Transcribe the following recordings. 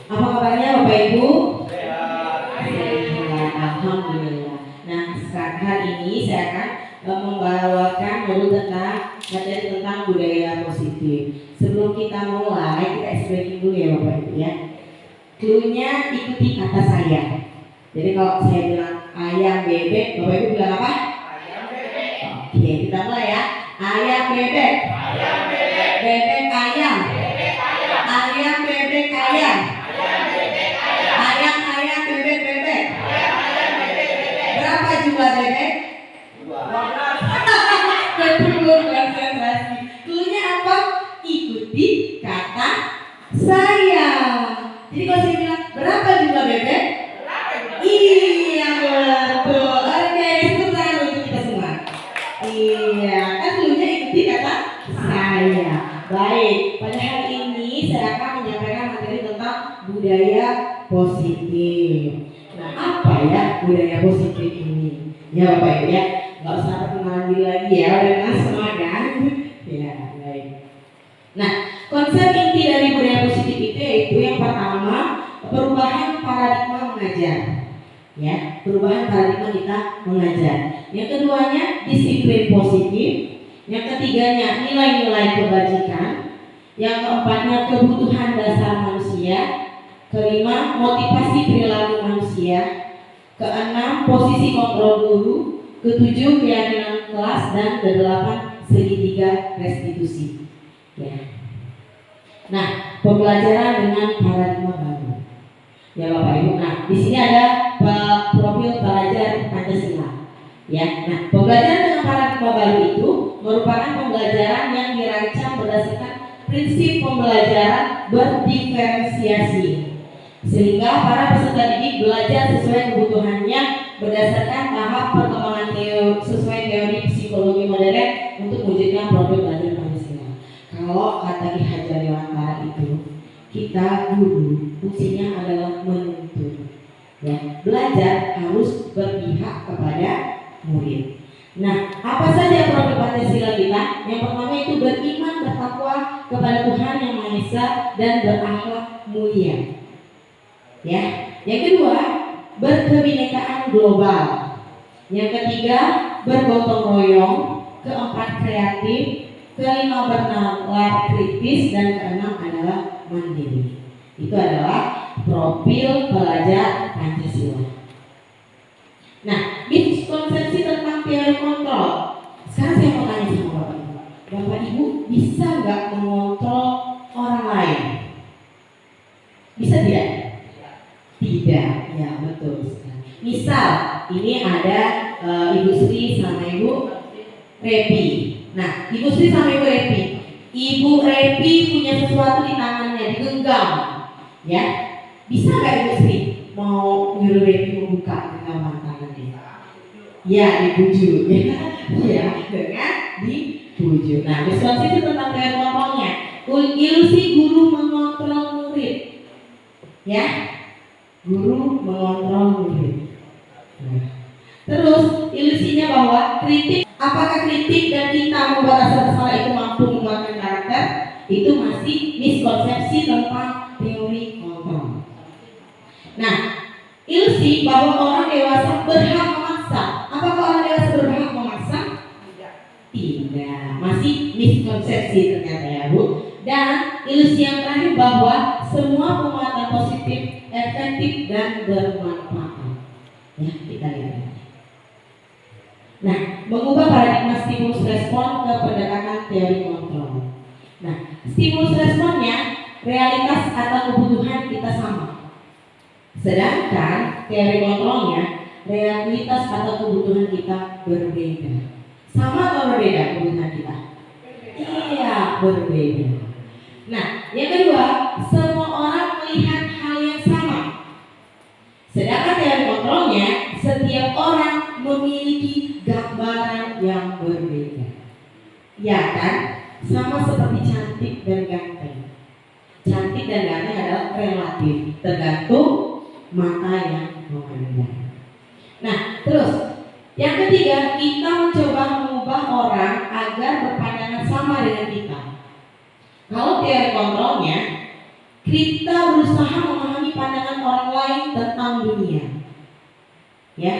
Apa kabarnya Bapak Ibu? Sehat. Sehat, alhamdulillah. Nah, sekarang hari ini saya akan membawakan modul tentang materi tentang budaya positif. Sebelum kita mulai, kita explaining dulu ya Bapak Ibu ya. Cluenya ikuti kata saya. Jadi kalau saya bilang ayam bebek, Bapak Ibu bilang apa? Ayam bebek. Oke, kita mulai ya. Ayam bebek. Ayam bebek. Bebek ayam. Bebek ayam. Ayam bebek ayam. Ayam bebek ayam. Ayam ayam bebek bebek. Ayam ayam bebek bebek. Berapa jumlah bebek? 12. Betul, konsentrasi. Cluenya apa? Ikuti kata saya. Jadi kalau saya bilang berapa jumlah bebek? Iya betul. Oke, itu tangan untuk kita semua. Iya, kan cluenya ikuti kata saya. Baik, pada hari ini saya akan menyampaikan materi tentang budaya positif. Nah, apa ya budaya positif ini? Ya Bapak Ibu ya, nggak usah perkenalan diri lagi ya, udah kenal semua kan? Ya, baik. Nah, konsep inti dari budaya positif itu yaitu yang pertama perubahan paradigma mengajar. Ya, perubahan paradigma kita mengajar. Yang keduanya disiplin positif. Yang ketiganya nilai-nilai kebajikan. Yang keempatnya kebutuhan dasar manusia. Kelima motivasi perilaku manusia. Keenam posisi kontrol guru. Ketujuh keyakinan kelas. Dan kedelapan segitiga restitusi. Ya. Nah, pembelajaran dengan paradigma baru. Ya Bapak Ibu. Nah, di sini ada profil pelajar Pancasila. Ya, nah pembelajaran dengan paradigma baru itu merupakan pembelajaran yang dirancang berdasarkan prinsip pembelajaran berdiferensiasi, sehingga para peserta didik belajar sesuai kebutuhannya berdasarkan tahap perkembangan sesuai teori psikologi modern untuk mewujudkan profil pelajar Pancasila. Kalau kata Ki Hajar Dewantara itu, kita guru fungsinya adalah menuntun. Ya, belajar harus berpihak kepada murid. Nah, apa saja profil Pancasila kita? Yang pertama itu beriman, bertakwa kepada Tuhan Yang Maha Esa dan berakhlak mulia. Ya, yang kedua berkebinekaan global. Yang ketiga bergotong royong. Keempat kreatif. Kelima bernalar kritis dan keenam adalah mandiri. Itu adalah profil pelajar Pancasila. Nah, miskonsepsi tentang teori kontrol. Sekarang saya mau tanya sama Bapak Ibu. Bapak Ibu bisa nggak mengontrol orang lain? Bisa tidak? Tidak, ya betul sekali. Misal, ini ada Ibu Sri sama Ibu Repi. Nah, Ibu Sri sama Ibu Repi. Ibu Repi punya sesuatu di tangannya, digenggam. Ya, bisa nggak Ibu Sri mau nyuruh Repi membuka genggaman tangannya? Ya, dibujuk. Ya, dengan dibujuk. Nah, miskonsepsi tentang teori kontrolnya. Ilusi guru mengontrol murid. Ya, guru mengontrol murid. Nah, terus ilusinya bahwa kritik, apakah kritik dan kita membuat rasa bersalah itu mampu membuatkan karakter? Itu masih miskonsepsi tentang teori kontrol. Nah, ilusi bahwa orang dewasa berhak memaksa. Apakah orang dewasa berhak memaksa? Tidak. Masih miskonsepsi ternyata ya Bu. Dan ilusi yang terakhir bahwa semua penguatan positif efektif dan bermanfaat. Ya, kita lihat. Nah, mengubah paradigma stimulus respon ke pendekatan teori kontrol. Nah, stimulus responnya realitas atau kebutuhan kita sama. Sedangkan teori kontrolnya realitas atau kebutuhan kita berbeda. Sama atau berbeda kebutuhan kita? Iya, berbeda. Nah, yang kedua, semua orang melihat hal yang sama. Sedangkan teori kontrolnya setiap orang memiliki gambaran yang berbeda. Ya kan? Sama seperti cantik dan ganteng. Cantik dan ganteng adalah relatif, tergantung mata yang memandang. Nah, terus yang ketiga, kita mencoba mengubah orang agar berpandangan sama dengan kita. Kalau teori kontrolnya, kita berusaha memahami pandangan orang lain tentang dunia. Ya,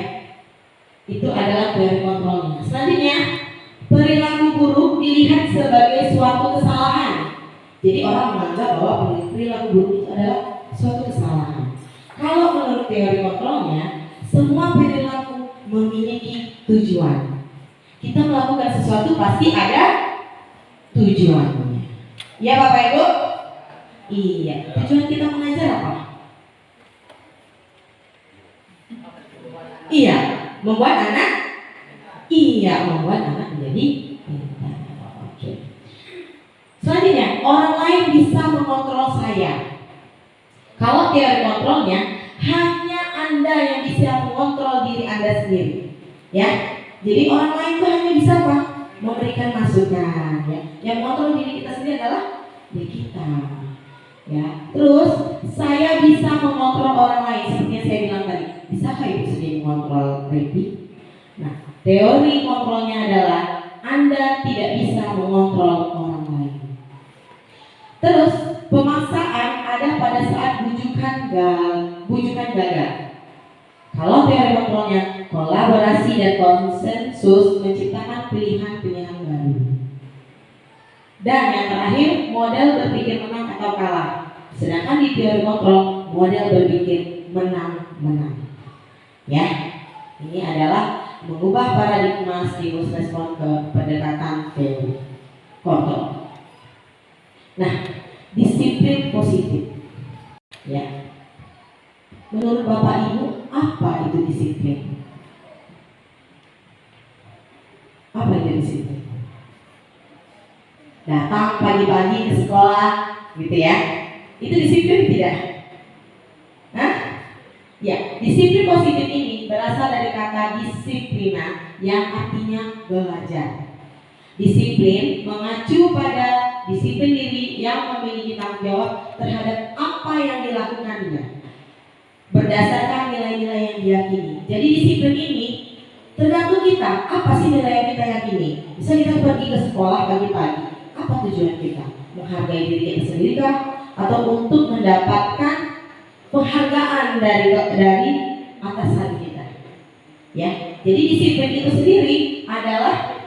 itu adalah teori kontrolnya. Selanjutnya, perilaku buruk dilihat sebagai suatu kesalahan. Jadi orang menganggap bahwa perilaku buruk itu adalah suatu kesalahan. Kalau menurut teori kontrolnya, semua perilaku memiliki tujuan. Kita melakukan sesuatu pasti ada tujuannya. Ya Bapak Ibu? Iya. Tujuan kita mengajar apa? Iya, membuat anak. Iya, membuat anak menjadi pintar. Oke. Selanjutnya, orang lain bisa mengontrol saya. Kalau teori kontrolnya, hanya Anda yang bisa mengontrol diri Anda sendiri. Ya, jadi orang lain itu hanya bisa apa? Memberikan masukan. Ya, yang mengontrol diri kita sendiri adalah diri kita. Ya, terus saya bisa mengontrol orang lain seperti yang saya bilang tadi. Bisakah Ibu sendiri mengontrol Repi? Nah, teori kontrolnya adalah Anda tidak bisa mengontrol orang lain. Terus pemaksaan ada pada saat bujukan gagal. Kalau teori kontrolnya, kolaborasi dan konsensus menciptakan pilihan-pilihan baru. Dan yang terakhir, model berpikir menang atau kalah. Sedangkan di teori kontrol, model berpikir menang-menang. Ya, ini adalah mengubah paradigma stimulus respon ke pendekatan teori kontrol. Nah, disiplin positif. Ya. Menurut Bapak Ibu, apa itu disiplin? Apa itu disiplin? Datang pagi-pagi ke sekolah, gitu ya. Itu disiplin tidak? Hah? Ya, disiplin positif ini berasal dari kata disiplina yang artinya belajar. Disiplin mengacu pada disiplin diri yang memiliki tanggung jawab terhadap apa yang dilakukannya berdasarkan nilai-nilai yang diyakini. Jadi disiplin ini tergantung kita, apa sih nilai yang kita yakini. Bisa kita pergi ke sekolah pagi-pagi, apa tujuan kita? Menghargai diri kita sendiri kah? Atau untuk mendapatkan penghargaan dari atasan kita? Ya, jadi disiplin itu sendiri adalah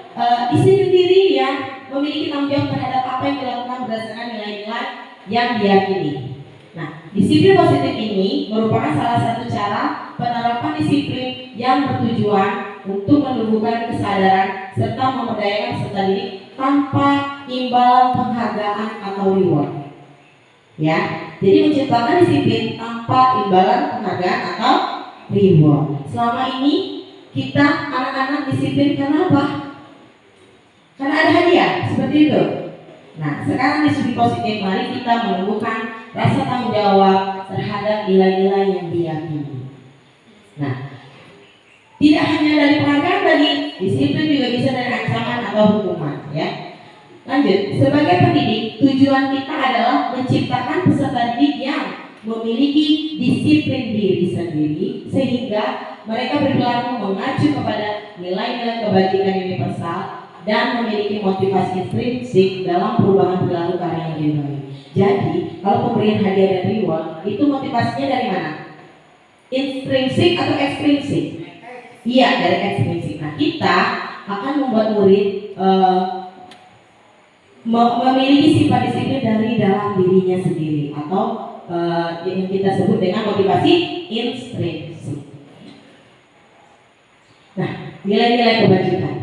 disiplin diri yang memiliki tanggung jawab terhadap apa yang dilakukan berdasarkan nilai-nilai yang diyakini. Nah, disiplin positif ini merupakan salah satu cara penerapan disiplin yang bertujuan untuk menumbuhkan kesadaran serta memberdayakan peserta didik tanpa imbalan penghargaan atau reward. Ya, jadi menciptakan disiplin tanpa imbalan penghargaan atau reward. Selama ini kita anak-anak disiplin karena apa? Karena ada hadiah, seperti itu. Nah, sekarang disiplin positif, mari kita menumbuhkan rasa tanggung jawab terhadap nilai-nilai yang diyakini. Nah, tidak hanya dari penghargaan tadi, disiplin juga bisa dari ancaman atau hukuman. Ya, lanjut. Sebagai pendidik, tujuan kita adalah menciptakan peserta didik yang memiliki disiplin diri sendiri sehingga mereka berperilaku mengacu kepada nilai-nilai kebajikan universal dan memiliki motivasi intrinsik dalam perubahan perilaku karya yang lebih baik. Jadi, kalau pemberian hadiah dan reward itu motivasinya dari mana? Intrinsik atau ekstrinsik? Iya, dari ekstrinsik. Nah, kita akan membuat murid memiliki sifat disiplin dari dalam dirinya sendiri atau yang kita sebut dengan motivasi intrinsik. Nah, nilai-nilai kebajikan.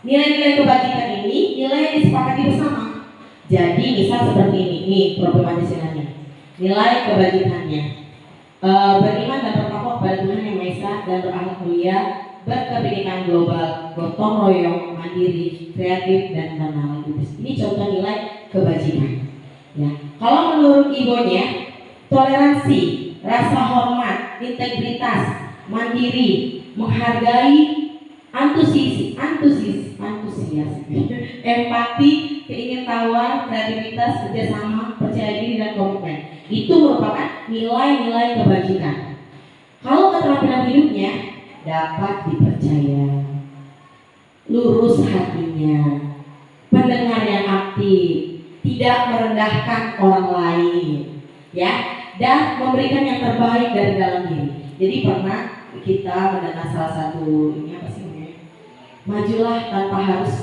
Nilai-nilai kebajikan ini nilai yang disepakati bersama. Jadi misal seperti ini problem Pancasilanya. Nilai kebajikannya beriman dan bertakwa kepada Tuhan Yang Maha Esa dan berakhlak mulia, berkebinekaan global, gotong royong, mandiri, kreatif dan bernalar. Ini contoh nilai kebajikan. Ya. Kalau menurut Ibonya, toleransi, rasa hormat, integritas, mandiri, menghargai, antusias, empati, keingintahuan, kreativitas, kerjasama, percaya diri dan komitmen. Itu merupakan nilai-nilai kebajikan. Kalau keterampilan hidupnya dapat dipercaya, lurus hatinya, pendengar yang aktif, tidak merendahkan orang lain, ya, dan memberikan yang terbaik dari dalam diri. Jadi pernah kita mendengar salah satu ini apa sih namanya? Majulah tanpa harus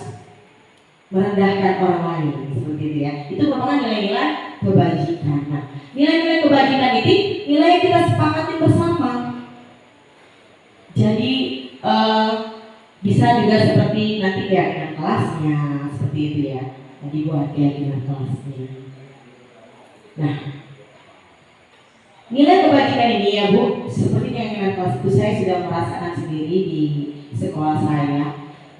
merendahkan orang lain, seperti itu ya. Itu merupakan nilai-nilai kebajikan. Nah, nilai-nilai kebajikan ini nilai yang kita sepakati bersama. Jadi bisa juga seperti nanti keyakinan kelasnya, seperti itu ya. Tadi buat keyakinan kelasnya. Nah, nilai kebajikan ini ya Bu, seperti keyakinan kelas itu saya sudah merasakan sendiri di sekolah saya.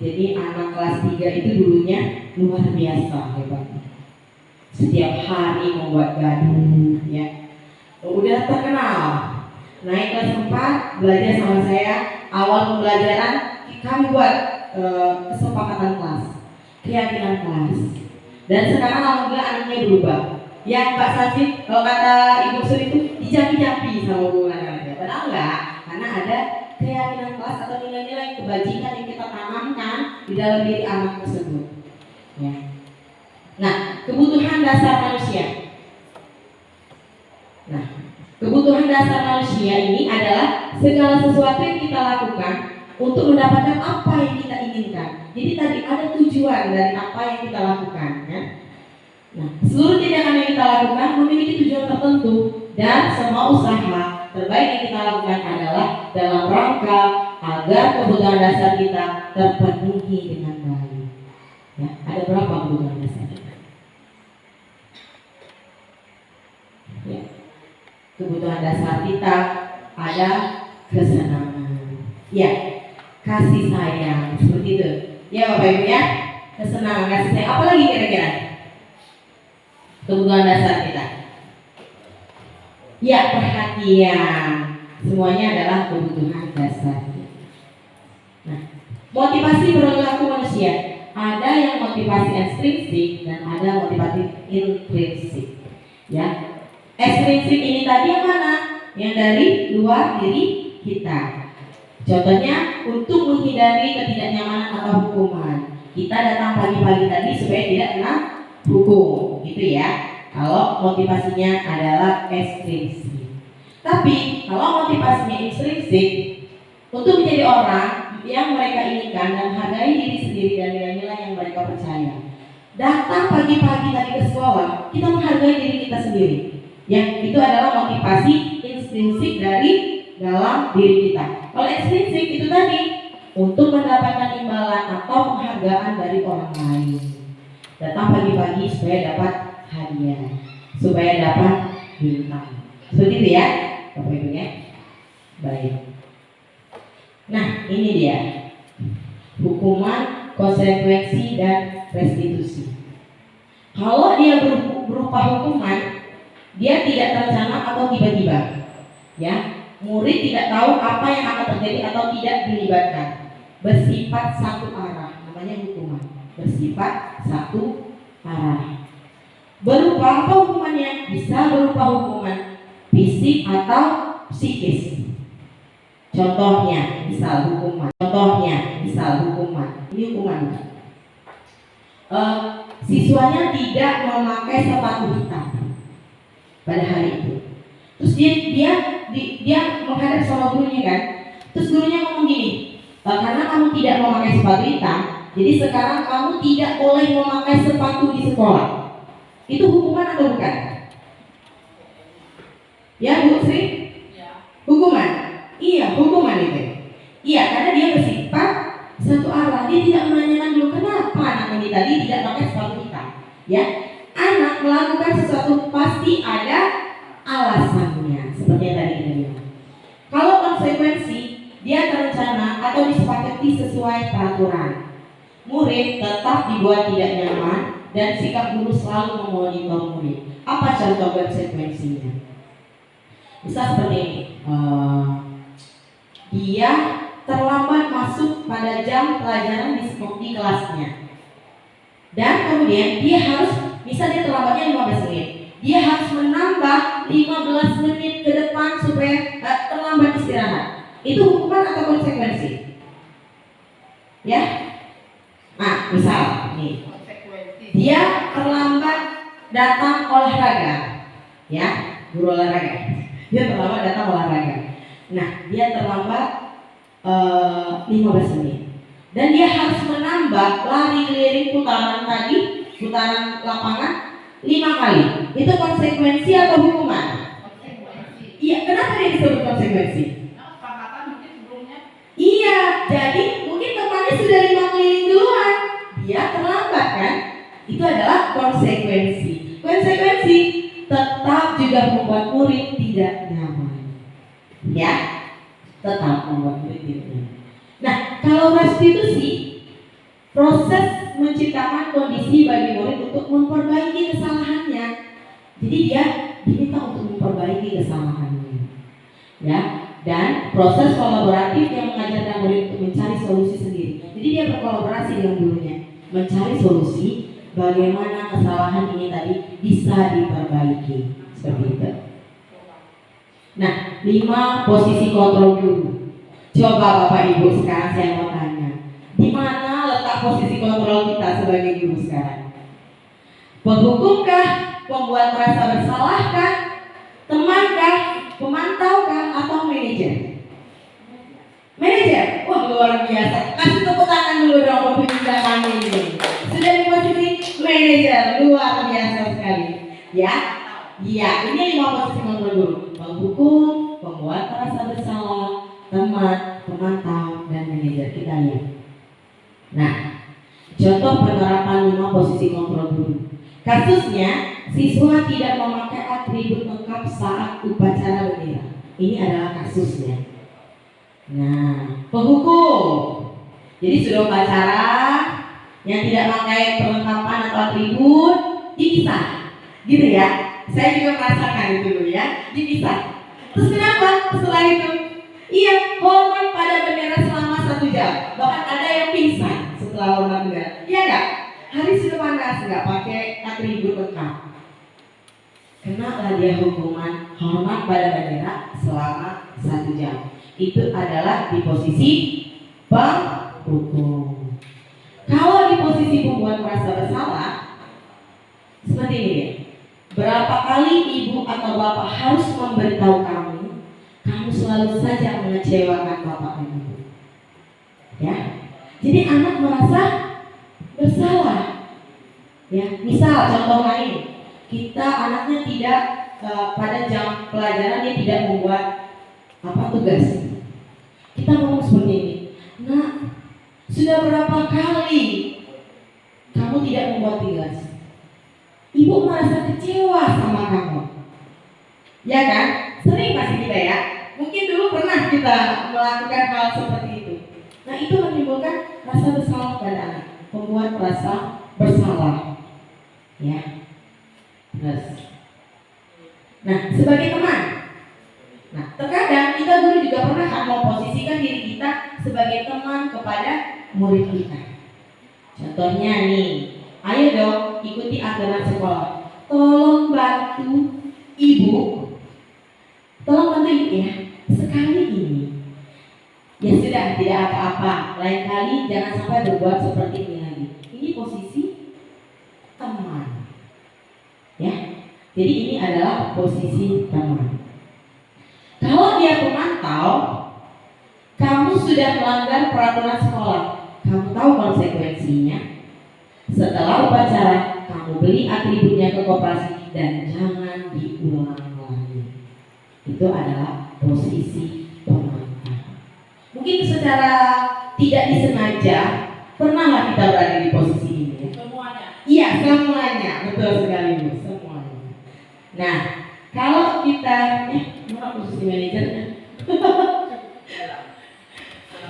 Jadi anak kelas 3 itu dulunya luar biasa hebatnya. Setiap hari membuat gaduh ya. Udah terkenal. Naik kelas 4 belajar sama saya. Awal pembelajaran kami buat kesepakatan kelas, keyakinan kelas. Dan sekarang alhamdulillah anaknya berubah. Yang Pak Sajid kalau kata Ibu Suri itu dijampi-jampi sama hubungan anaknya. Padahal enggak, karena ada keyakinan kelas atau nilai-nilai kebajikan yang kita tanamkan di dalam diri anak tersebut. Ya. Nah, kebutuhan dasar manusia. Nah, kebutuhan dasar manusia ini adalah segala sesuatu yang kita lakukan untuk mendapatkan apa yang kita inginkan. Jadi tadi ada tujuan dari apa yang kita lakukan, ya. Nah, seluruh tindakan yang kita lakukan memiliki tujuan tertentu dan semua usaha terbaik yang kita lakukan adalah dalam rangka agar kebutuhan dasar kita terpenuhi dengan baik. Ya, ada berapa kebutuhan dasar kita? Ya. Kebutuhan dasar kita ada kesenangan, ya, kasih sayang, seperti itu. Ya Bapak Ibu ya, kesenangan, kasih sayang. Apa lagi kira-kira? Kebutuhan dasar kita. Ya, perhatian. Semuanya adalah kebutuhan dasar. Nah, motivasi perilaku manusia. Ada yang motivasi ekstrinsik dan ada motivasi intrinsik. Ya, ekstrinsik ini tadi yang mana? Yang dari luar diri kita. Contohnya untuk menghindari ketidaknyamanan atau hukuman. Kita datang pagi-pagi tadi supaya tidak kena hukum, gitu ya. Kalau motivasinya adalah ekstrinsik. Tapi kalau motivasinya intrinsik, untuk menjadi orang yang mereka inginkan dan menghargai diri sendiri dan nilai-nilai yang mereka percaya. Datang pagi-pagi tadi ke sekolah, kita menghargai diri kita sendiri. Yang itu adalah motivasi intrinsik dari dalam diri kita. Kalau ekstrinsik itu tadi untuk mendapatkan imbalan atau penghargaan dari orang lain. Datang pagi-pagi supaya dapat hadiah, supaya dapat bintang. Seperti itu ya, Bapak Ibu ya. Baik. Nah, ini dia hukuman, konsekuensi, dan restitusi. Kalau dia berupa hukuman, dia tidak terencana atau tiba-tiba. Ya, murid tidak tahu apa yang akan terjadi atau tidak dilibatkan. Bersifat satu arah, namanya hukuman. Bersifat satu arah. Berupa apa hukumannya? Bisa berupa hukuman fisik atau psikis. Contohnya, misal hukuman. Ini hukuman. Siswanya tidak memakai sepatu hitam pada hari itu. Terus dia menghadap sama gurunya kan. Terus gurunya ngomong gini, karena kamu tidak memakai sepatu hitam, jadi sekarang kamu tidak boleh memakai sepatu di sekolah. Itu hukuman atau bukan? Ya Bu Sri? Hukuman? Iya, hukuman itu. Iya, karena dia bersifat satu arah. Dia tidak menanyakan dulu kenapa anak ini tadi tidak pakai sepatu hitam. Ya, anak melakukan sesuatu pasti ada alasannya, seperti yang tadi kita bilang. Kalau konsekuensi, dia terencana atau disepakati sesuai peraturan. Murid tetap dibuat tidak nyaman dan sikap guru selalu memonitor murid. Apa contoh konsekuensinya? Bisa seperti ini. Dia terlambat masuk pada jam pelajaran di kelasnya. Dan kemudian dia harus, misalnya dia terlambatnya 15 menit. Dia harus menambah 15 menit ke depan supaya terlambat istirahat. Itu hukuman atau konsekuensi? Ya? Nah, misal nih. Dia terlambat datang olahraga. Ya. guru olahraga. Dia terlambat datang olahraga. Nah, dia terlambat 15 menit. Dan dia harus menambah lari keliling putaran tadi, putaran lapangan 5 kali. Itu konsekuensi atau hukuman? Iya, kenapa dia disebut konsekuensi? Iya, jadi mungkin temannya sudah 5 keliling duluan, dia terlambat kan? Itu adalah konsekuensi. Konsekuensi tetap juga membuat murid tidak nyaman. Ya, tetap membuat murid tidak nyaman. Nah, kalau restitusi, proses menciptakan kondisi bagi murid untuk memperbaiki kesalahannya. Jadi dia diminta untuk memperbaiki kesalahannya. Ya, dan proses kolaboratif yang mengajarkan murid untuk mencari solusi sendiri. Jadi dia berkolaborasi dengan gurunya, mencari solusi bagaimana kesalahan ini tadi bisa diperbaiki. Seperti itu. Nah, 5 posisi kontrol guru. Coba Bapak Ibu sekarang saya mau tanya, di mana letak posisi kontrol kita sebagai guru sekarang? Penghukumkah, pembuat merasa bersalahkah, temankah, pemantaukah, atau manajer? Manajer, wah luar biasa. Kasih tepuk tangan dulu dong pemirsa kami ini. Sudah di posisi manajer, luar biasa sekali. Ya, iya. Ini 5 posisi kontrol guru: penghukum, pembuat merasa bersalah, teman, pemantau, dan manajer. Kita lihat. Nah, contoh penerapan 5 posisi kontrol guru. Kasusnya, siswa tidak memakai atribut lengkap saat upacara bendera. Ini adalah kasusnya. Nah, penghukum. Jadi sudah upacara yang tidak pakai perlengkapan atau atribut dipisah, gitu ya. Saya juga merasakan itu dulu ya, dipisah. Terus kenapa? Setelah itu, iya, hormat pada bendera selama 1 jam. Bahkan ada yang pingsan setelah hormat bendera. Iya nggak? Hari sudah panas, nggak pakai atribut lengkap. Kenalah dia hukuman hormat pada bendera selama 1 jam. Itu adalah di posisi penghukum. Kalau di posisi pembuat merasa bersalah, seperti ini ya. Berapa kali ibu atau bapak harus memberitahu kamu selalu saja mengecewakan bapak dan ibu. Ya, jadi anak merasa bersalah. Ya, misal contoh lain, kita anaknya tidak pada jam pelajaran dia tidak membuat tugas. Kita ngomong seperti ini, nak, sudah berapa kali kamu tidak membuat tugas? Ibu merasa kecewa sama kamu. Ya kan? Sering pasti kita ya. Mungkin dulu pernah kita melakukan hal seperti itu. Nah, itu menimbulkan rasa bersalah pada anak, membuat rasa bersalah. Ya. Terus. Nah, sebagai teman. Nah, terkadang kita dulu juga pernah memposisikan diri kita sebagai teman kepada murid kita. Contohnya nih, ayo dong ikuti aturan sekolah. Tolong bantu ibu. Tolong bantu ibu ya. Sekali ini. Ya sudah, tidak apa-apa. Lain kali jangan sampai berbuat seperti ini lagi. Ini posisi teman. Ya. Jadi ini adalah posisi teman. Kalau dia pemantau, kamu sudah melanggar peraturan sekolah. Kamu tahu konsekuensinya. Setelah upacara, kamu beli atributnya ke koperasi dan jangan diulang lagi. Itu adalah posisi pemantau. Mungkin secara tidak disengaja pernahlah kita berada di posisi ini. Semuanya. Iya, semuanya. Betul sekali, Bu. Semuanya. Nah, kalau kita mana posisi manajernya?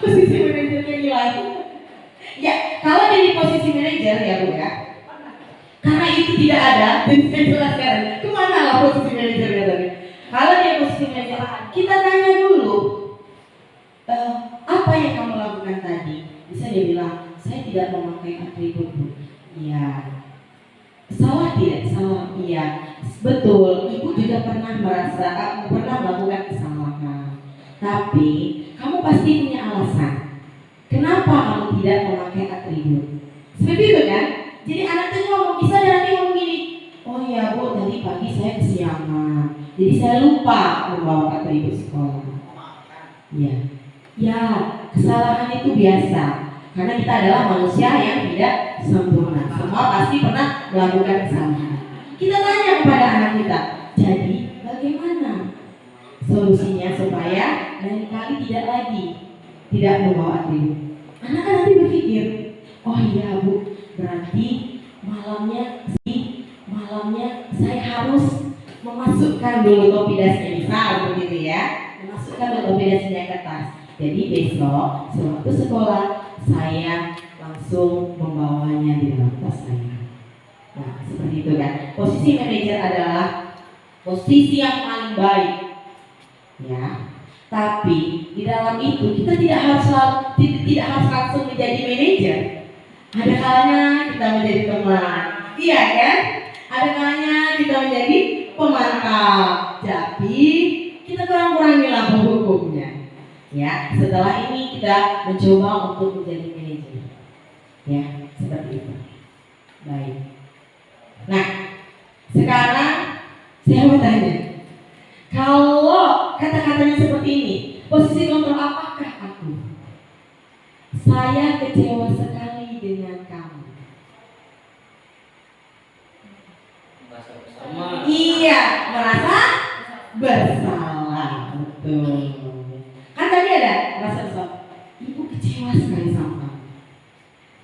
Posisi manajernya hilang. Ya, kalau jadi posisi manajer ya Bu ya. Karena itu tidak ada, jadi saya jelaskan kemana lah posisi manajernya tadi. Kalau dia posisi manajer, kita tanya dulu, apa yang kamu lakukan tadi? Bisa dia bilang, saya tidak memakai atribut Bu. Iya. Salah tidak? Salah. Iya. Betul, ibu juga pernah melakukan kesalahan. Tapi kamu pasti punya alasan. Kenapa kamu tidak memakai atribut? Seperti itu kan? Jadi anak itu ngomong, bisa nanti ngomong gini. Oh iya Bu, tadi pagi saya kesiangan. Jadi saya lupa membawa atribut sekolah. Ya, ya, kesalahan itu biasa. Karena kita adalah manusia yang tidak sempurna. Semua pasti pernah melakukan kesalahan. Kita tanya kepada anak kita, jadi bagaimana solusinya supaya lain kali tidak membawa atribut? Anak kan nanti berpikir, oh iya Bu, berarti malamnya saya harus memasukkan dulu topi dasnya, misal begitu ya, memasukkan dulu topi dasnya ke tas. Jadi besok sewaktu sekolah saya langsung membawanya di dalam tas saya. Nah seperti itu kan. Posisi manajer adalah posisi yang paling baik, ya. Tapi di dalam itu kita tidak harus langsung menjadi manajer. Ada kalanya kita menjadi teman, iya kan? Ada kalanya kita menjadi pemantau. Jadi kita kurang-kurangilah hukumnya. Ya, setelah ini kita mencoba untuk menjadi manajer. Ya, seperti itu. Baik. Nah, sekarang saya mau tanya. Kalau kata-katanya seperti ini, posisi kontrol apakah aku? Saya kecewa sekali dengan kamu. Iya, merasa bersalah. Betul. Kan tadi ada merasa bersalah. Ibu kecewa sekali sama kamu.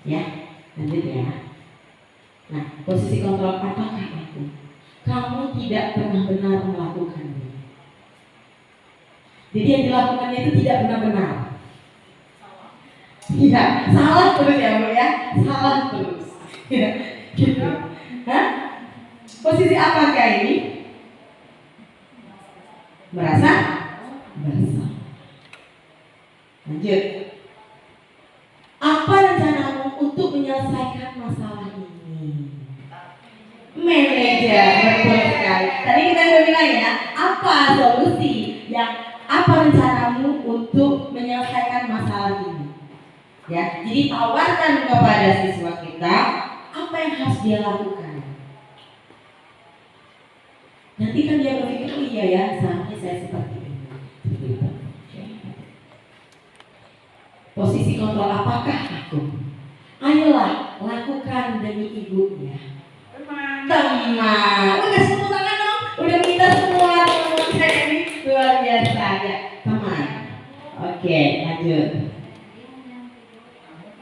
Ya, lanjut ya. Nah, posisi kontrol apakah aku? Kamu tidak pernah benar melakukannya. Jadi yang dilakukannya itu tidak benar-benar. Iya, salah terus ya Bu ya, salah terus. Ya, gitu. Hah? Posisi apakah ini? Merasa bersalah. Lanjut. Apa rencanamu untuk menyelesaikan masalah ini? Manajer, betul sekali. Tadi kita sudah bilang ya, apa solusi apa rencanamu untuk menyelesaikan masalah ini? Ya, jadi tawarkan kepada siswa kita apa yang harus dia lakukan. Nanti kan dia berpikir, oh iya ya, saatnya saya seperti ini. Posisi kontrol apakah aku? Ayolah, lakukan demi ibunya. Teman, udah tepuk tangan dong. Udah kita semua teman saya ini luar biasa ya, teman. Oke, lanjut.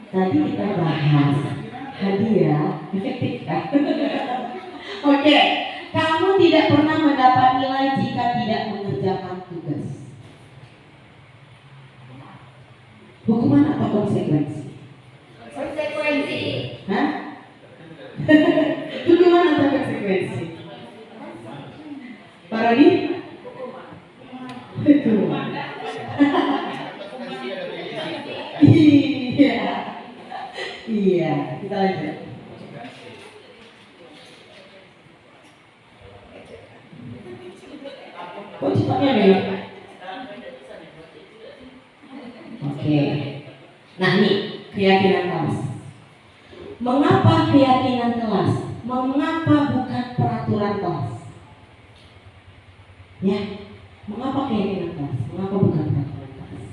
Tadi kita bahas hadiah efektif kan? Oke, kamu tidak pernah mendapat nilai jika tidak mengerjakan tugas. Hukuman atau konsekuensi? Konsekuensi. Hah? Hukuman atau konsekuensi? Pak Rodi? Hukuman. Iya, kita lanjut. Kok cepatnya nih? Oke. Nah nih, keyakinan kelas. Mengapa keyakinan kelas? Mengapa bukan peraturan kelas? Ya, mengapa keyakinan kelas? Mengapa bukan peraturan kelas?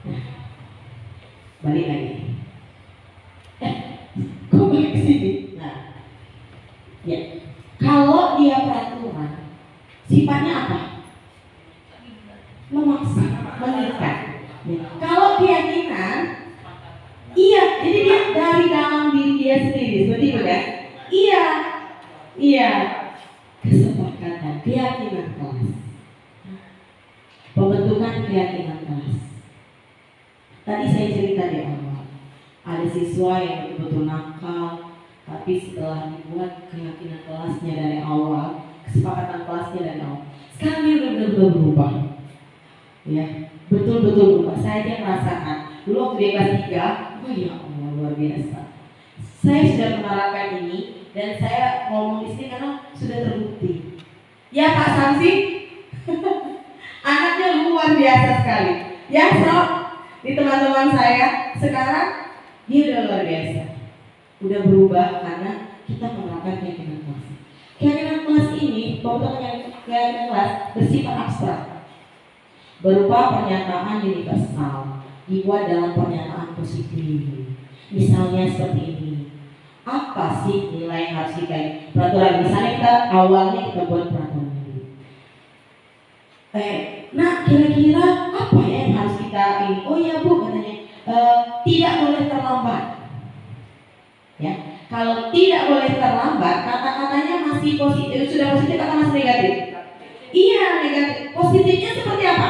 Nah, balik lagi. Kok balik ke sini? Nah, ya, kalau dia peraturan, sifatnya apa? Memaksa, mengikat. Ya. Kalau keyakinan, iya, jadi dia dari dalam diri dia sendiri, seperti itu kan? Iya, kesepakatan, keyakinan kelas, pembentukan keyakinan kelas. Tadi saya cerita di awal, ada siswa yang betul-betul nakal, tapi setelah dibuat keyakinan kelasnya dari awal, kesepakatan kelasnya dari awal, sekarang dia benar-benar berubah. Ya, betul-betul berubah. Saya aja merasakan. Dulu waktu dia kelas 3, oh ya Allah, luar biasa. Saya sudah menerapkan ini dan saya ngomong di sini karena sudah terbukti. Ya Pak Samsi, anaknya luar biasa sekali. Ya, so di teman-teman saya sekarang dia udah luar biasa. Udah berubah karena kita menerapkan keyakinan kelas. keyakinan kelas ini, keyakinan kelas bersifat abstrak, berupa pernyataan universal, dibuat dalam pernyataan positif. Misalnya seperti ini. Apa sih nilai yang harus kita peraturan? Misalnya kita awalnya kita buat peraturan ini. Nah kira-kira apa ya yang harus kita ini? Oh ya Bu katanya tidak boleh terlambat. Ya, kalau tidak boleh terlambat, kata-katanya masih positif, sudah positif atau masih negatif? Iya negatif. Positifnya seperti apa?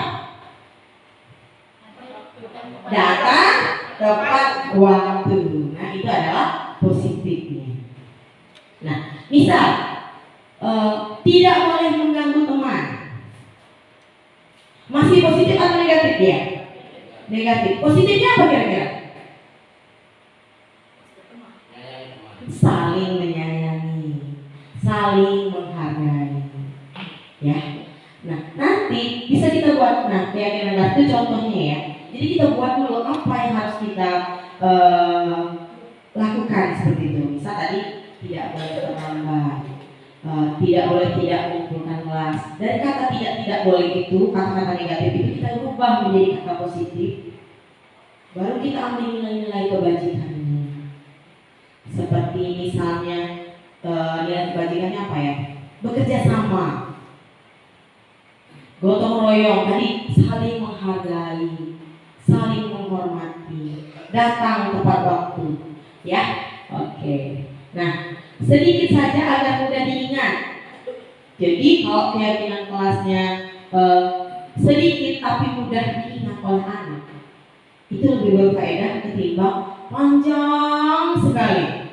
Datang tepat waktu. Nah itu adalah positifnya. Nah, misal tidak boleh mengganggu teman. Masih positif atau negatif dia? Negatif. Positifnya apa kira-kira? Saling menyayangi, saling menghargai. Ya. Nah, nanti bisa kita buat. Nah, keyakinan itu contohnya ya. Jadi kita buat dulu apa yang harus kita lakukan seperti itu. Misal tadi tidak boleh terlambat, tidak boleh tidak mengumpulkan kelas. Dari kata tidak boleh itu, kata-kata negatif itu kita rubah menjadi kata positif. Baru kita ambil nilai-nilai kebajikannya. Seperti misalnya nilai kebajikannya apa ya? Bekerja sama, gotong royong, tadi saling menghargai, saling menghormati, datang tepat waktu. Ya, oke. Nah, sedikit saja agar mudah diingat. Jadi kalau keyakinan kelasnya sedikit tapi mudah diingat oleh anak, itu lebih berfaedah ketimbang panjang sekali.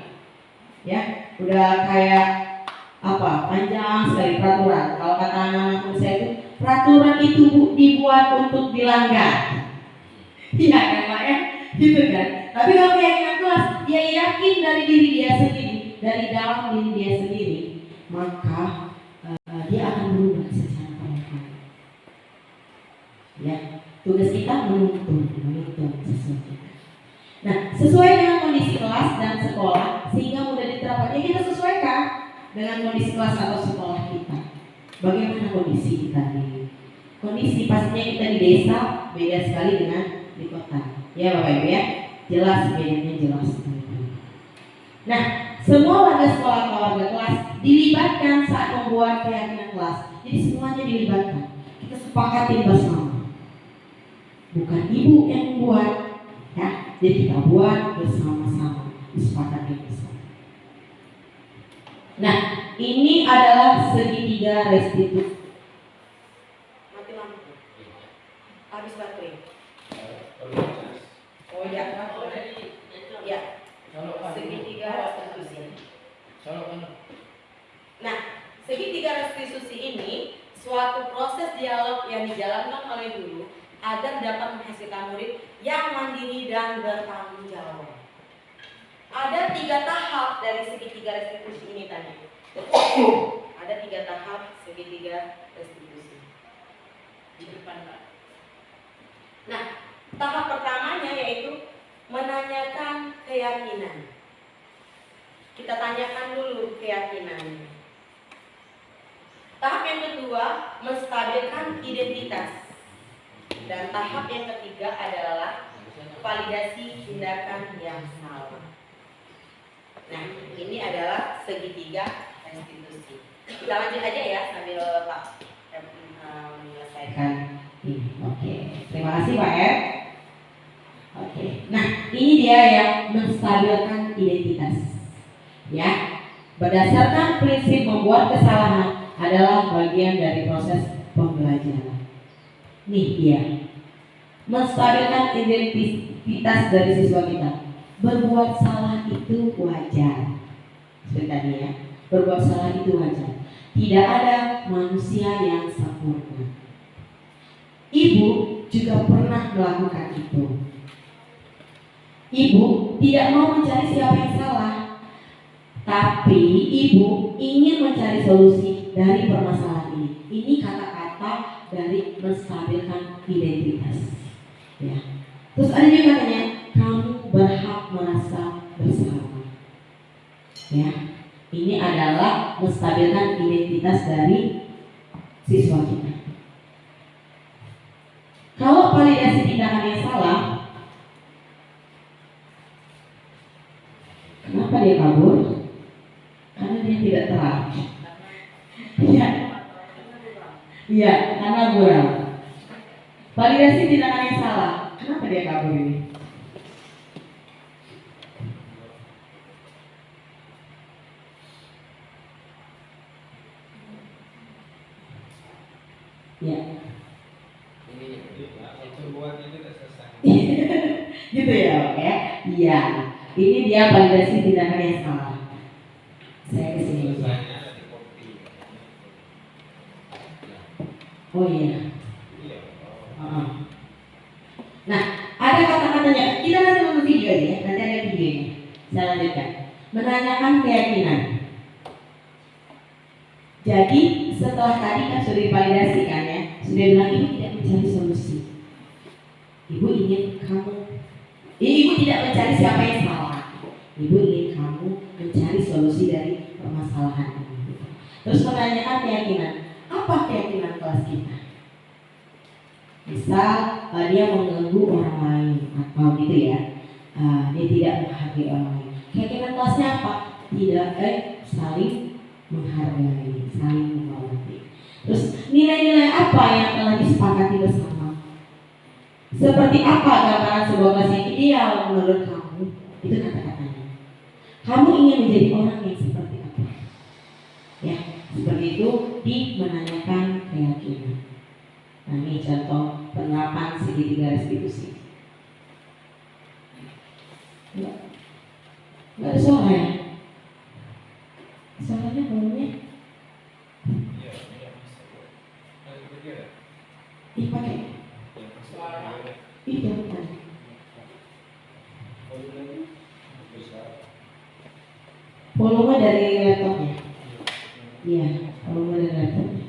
Ya, udah kayak apa? Panjang sekali peraturan. Kalau kata anak-anak saya itu, peraturan itu dibuat untuk dilanggar. Iya kan Pak ya? Gitu kan. Tapi kalau keyakinan kelas, dia yakin dari diri dia sendiri, dari dalam diri dia sendiri, maka dia akan berubah secara perlahan. Ya, tugas kita menuntun sesuatu. Nah, sesuai dengan kondisi kelas dan sekolah sehingga mudah diterapkan. Ya kita sesuaikan dengan kondisi kelas atau sekolah kita. Bagaimana kondisi kita nih? Kondisi pastinya kita di desa beda sekali dengan di kota. Ya Bapak Ibu ya, jelas bedanya jelas. Nah, semua warga sekolah atau warga kelas dilibatkan saat membuat keyakinan kelas. Jadi semuanya dilibatkan. Kita sepakati bersama. Bukan ibu yang membuat, ya. Jadi kita buat bersama-sama, disepakati bersama. Nah, ini adalah segitiga restitusi. Mati lampu. Habis baterai. Oh ya, ya. Segitiga restitusi. Nah, segitiga restitusi ini suatu proses dialog yang dijalankan oleh guru agar dapat menghasilkan murid yang mandiri dan bertanggung jawab. Ada 3 tahap dari segitiga restitusi ini tadi. Ada 3 tahap segitiga restitusi. Di depan Pak. Nah, tahap pertamanya yaitu menanyakan keyakinan. Kita tanyakan dulu keyakinan. Tahap yang kedua, menstabilkan identitas. Dan tahap yang ketiga adalah validasi tindakan yang salah. Nah, ini adalah segitiga restitusi. Kita lanjut aja ya sambil Pak menyelesaikan ini. Oke, terima kasih Pak R. Oke, nah ini dia yang menstabilkan identitas. Ya, berdasarkan prinsip membuat kesalahan adalah bagian dari proses pembelajaran. Nih dia, menstabilkan identitas dari siswa kita. Berbuat salah itu wajar. Seperti tadi ya, berbuat salah itu wajar. Tidak ada manusia yang sempurna. Ibu juga pernah melakukan itu. Ibu tidak mau mencari siapa yang salah, tapi ibu ingin mencari solusi dari permasalahan ini. Ini kata-kata dari menstabilkan identitas. Ya. Terus ada juga katanya, kamu berhak merasa bersalah. Ya. Ini adalah menstabilkan identitas dari siswa kita. Kalau validasi tindakan yang salah, kenapa dia kabur? Karena dia tidak terang. Iya, iya, karena buram. Validasi tindakan yang salah, kenapa dia kabur ini? Ya. Gitu ya, oke? Iya. Ini dia validasi tindakan yang salah. Saya kesini. Oh iya. Nah, ada kata-katanya. Kita nanti nonton video aja ya. Nanti ada videonya. Saya lanjutkan. Menanyakan keyakinan. Jadi setelah tadi kan sudah divalidasi kan ya, sudah bilang ibu tidak mencari solusi. Ibu tidak mencari siapa yang salah. Ibu ingin kamu mencari solusi dari permasalahan ini. Terus menanyakan keyakinan. Apa keyakinan kelas kita? Misal dia mengganggu orang lain atau gitu ya, dia tidak menghargai orang lain. Keyakinan kelasnya apa? Tidak saling menghargai, saling menghormati. Terus nilai-nilai apa yang telah disepakati bersama? Seperti apa gambaran sebuah kelas yang ideal menurut kamu? Itu kata-katanya. Kamu ingin menjadi orang yang seperti apa? Ya, seperti itu di menanyakan keyakinan. Nah, ini contoh penerapan segitiga restitusi. Enggak ada suara ya? Suaranya volumenya? Ih, pakai. Ih, jangan. Volume dari laptopnya. Iya, volume dari laptopnya.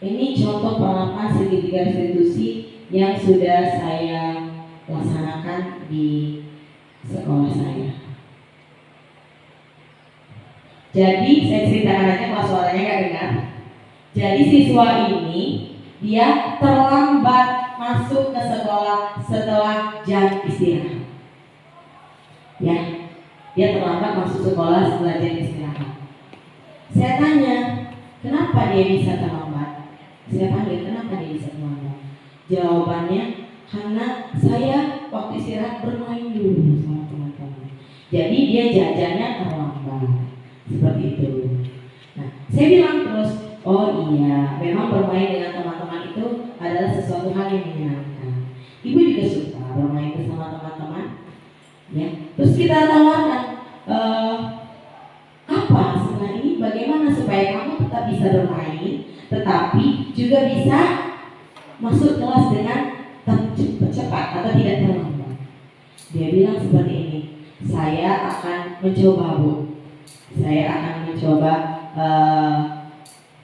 Ini contoh penerapan segitiga restitusi yang sudah saya laksanakan di sekolah saya. Jadi saya ceritakan aja kalau suaranya nggak dengar. Jadi siswa ini dia terlambat masuk ke sekolah setelah jam istirahat. Ya, dia terlambat masuk sekolah setelah jam istirahat. Saya tanya, kenapa dia bisa terlambat? Saya panggil, kenapa dia bisa terlambat? Jawabannya, karena saya waktu istirahat bermain dulu sama teman-teman. Jadi dia jajannya terlambat. Seperti itu. Nah, saya bilang terus, oh iya, memang bermain dengan teman-teman itu adalah sesuatu hal yang menyenangkan. Ibu juga suka bermain bersama teman-teman. Ya, terus kita tawarkan, apa sebenarnya ini? Bagaimana supaya kamu tetap bisa bermain, tetapi juga bisa masuk kelas dengan cepat atau tidak terlambat? Dia bilang seperti ini, saya akan mencoba Bu. Saya akan mencoba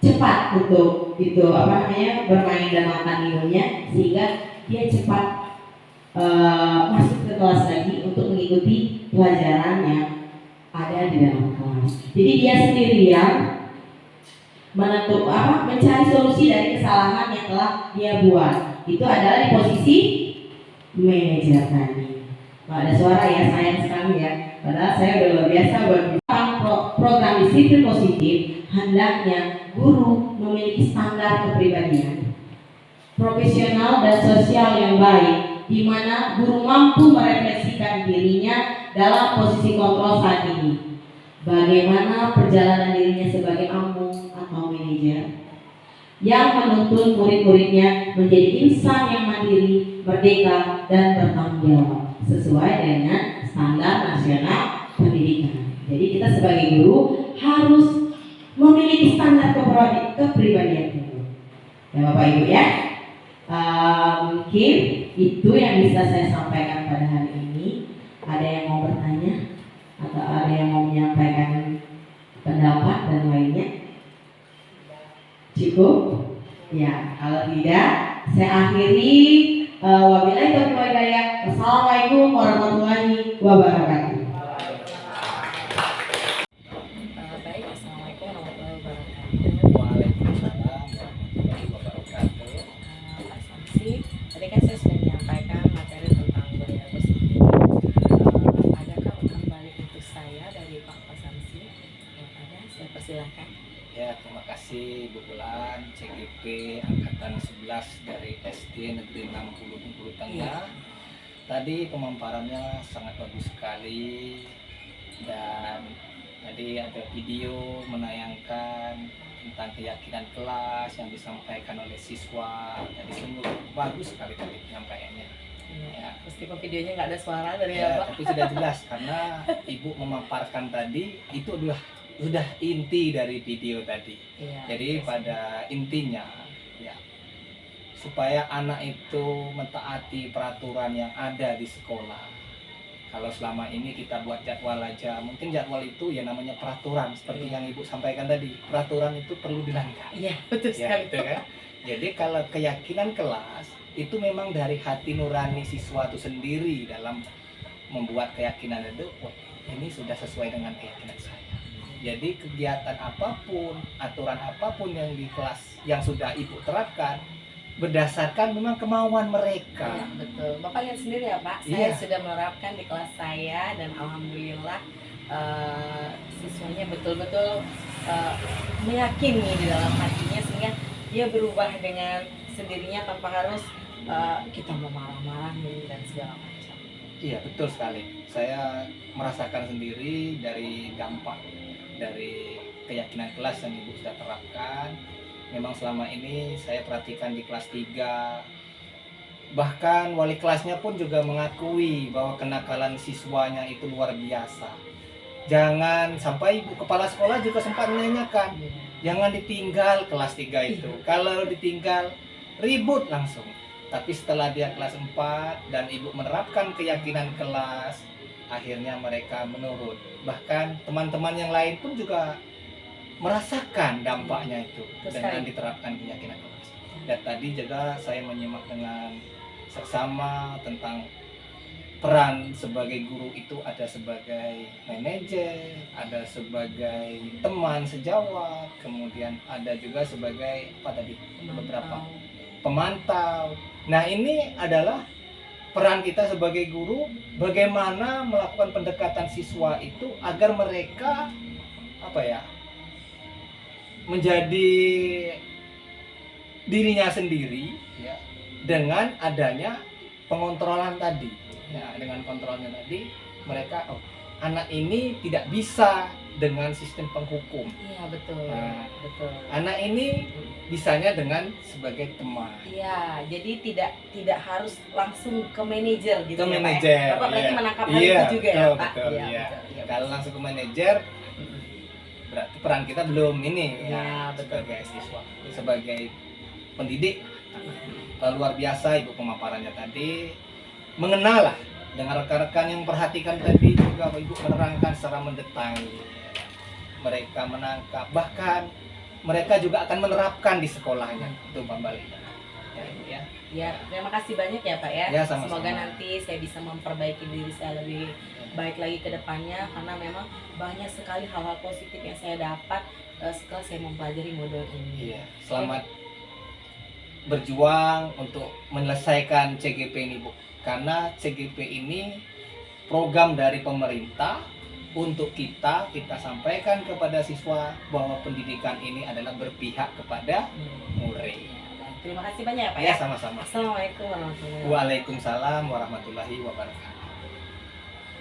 cepat untuk bermain dan makan minumnya sehingga dia cepat masuk ke kelas lagi untuk mengikuti pelajaran yang ada di dalam kelas. Jadi dia sendirian mencari solusi dari kesalahan yang telah dia buat. Itu adalah di posisi manajer tadi. Ada suara ya, sayang sekali ya. Padahal saya udah luar biasa buat program disiplin positif. Hendaknya guru memiliki standar kepribadian profesional dan sosial yang baik, di mana guru mampu merefleksikan dirinya dalam posisi kontrol saat ini. Bagaimana perjalanan dirinya sebagai amung atau manajer yang menuntun murid-muridnya menjadi insan yang mandiri, merdeka, dan bertanggung jawab sesuai dengan standar nasional pendidikan. Jadi kita sebagai guru harus memiliki standar kepribadian guru. Ya Bapak Ibu ya. Mungkin itu yang bisa saya sampaikan pada hari ini. Ada yang mau bertanya atau ada yang mau menyampaikan pendapat dan lainnya? Cukup? Ya, kalau tidak saya akhiri. Wabillahi taufiq wal hidayah. Wassalamualaikum warahmatullahi wabarakatuh. dari SD Negeri 60 Bengkulu Tengah. Iya. Tadi pemaparannya sangat bagus sekali, dan tadi ada video menayangkan tentang keyakinan kelas yang disampaikan oleh siswa. Jadi sungguh bagus sekali tadi penyampaiannya. Ya. Meskipun videonya nggak ada suara dari Ya, Bapak. tapi sudah jelas karena Ibu memaparkan tadi itu adalah sudah inti dari video tadi. Iya. Jadi pada intinya ya, supaya anak itu mentaati peraturan yang ada di sekolah. Kalau selama ini kita buat jadwal aja, mungkin jadwal itu ya namanya peraturan seperti yang Ibu sampaikan tadi. Peraturan itu perlu dilanggar. Iya, betul Ya, sekali. gitu kan? Jadi kalau keyakinan kelas itu memang dari hati nurani siswa itu sendiri dalam membuat keyakinan itu, wah, ini sudah sesuai dengan keyakinan saya. Jadi kegiatan apapun, aturan apapun yang di kelas yang sudah Ibu terapkan berdasarkan memang kemauan mereka. Iya, betul. Bapak lihat sendiri ya Pak, saya Iya. sudah menerapkan di kelas saya dan alhamdulillah siswanya betul-betul meyakini di dalam hatinya sehingga dia berubah dengan sendirinya tanpa harus kita mau marah-marahin dan segala macam. Iya, betul sekali. Saya merasakan sendiri dari dampak dari keyakinan kelas yang Ibu sudah terapkan. Memang selama ini saya perhatikan di kelas 3, bahkan wali kelasnya pun juga mengakui bahwa kenakalan siswanya itu luar biasa. Jangan sampai Ibu kepala sekolah juga sempat menanyakan, jangan ditinggal kelas 3 itu. Kalau ditinggal ribut langsung. Tapi setelah dia kelas 4 dan Ibu menerapkan keyakinan kelas, akhirnya mereka menurut. Bahkan teman-teman yang lain pun juga merasakan dampaknya itu dengan diterapkan keyakinan kelas. Dan tadi juga saya menyimak dengan seksama tentang peran sebagai guru itu, ada sebagai manajer, ada sebagai teman sejawat, kemudian ada juga sebagai apa tadi, beberapa pemantau. Nah, ini adalah peran kita sebagai guru, bagaimana melakukan pendekatan siswa itu agar mereka apa ya, menjadi dirinya sendiri ya, dengan adanya pengontrolan tadi ya. Dengan kontrolnya tadi mereka, oh, anak ini tidak bisa dengan sistem penghukum. Iya, betul. Nah, Betul. anak ini bisanya dengan sebagai teman. Iya, jadi tidak harus langsung ke manajer gitu Ke ya, Pak, manajer, ya? Bapak berarti iya. menangkap hal Iya, itu juga ya, betul, Pak? betul, Iya, iya. betul. Kalau langsung ke manajer berarti peran kita belum ini Ya, betul. sebagai siswa, sebagai pendidik. Luar biasa Ibu pemaparannya tadi, mengenal lah dengan rekan-rekan yang perhatikan tadi juga Ibu menerangkan secara mendetail. Mereka menangkap, bahkan mereka juga akan menerapkan di sekolahnya. Itu Mbak Balita. Ya. Ya, terima kasih banyak ya Pak ya. Ya, sama-sama. Semoga nanti saya bisa memperbaiki diri saya lebih baik lagi ke depannya, karena memang banyak sekali hal-hal positif yang saya dapat setelah saya mempelajari modul ini. Iya, selamat berjuang untuk menyelesaikan CGP ini, Bu. Karena CGP ini program dari pemerintah untuk kita sampaikan kepada siswa bahwa pendidikan ini adalah berpihak kepada murid. Terima kasih banyak ya Pak Ya, ya. sama-sama. Assalamualaikum warahmatullahi wabarakatuh. Waalaikumsalam warahmatullahi wabarakatuh.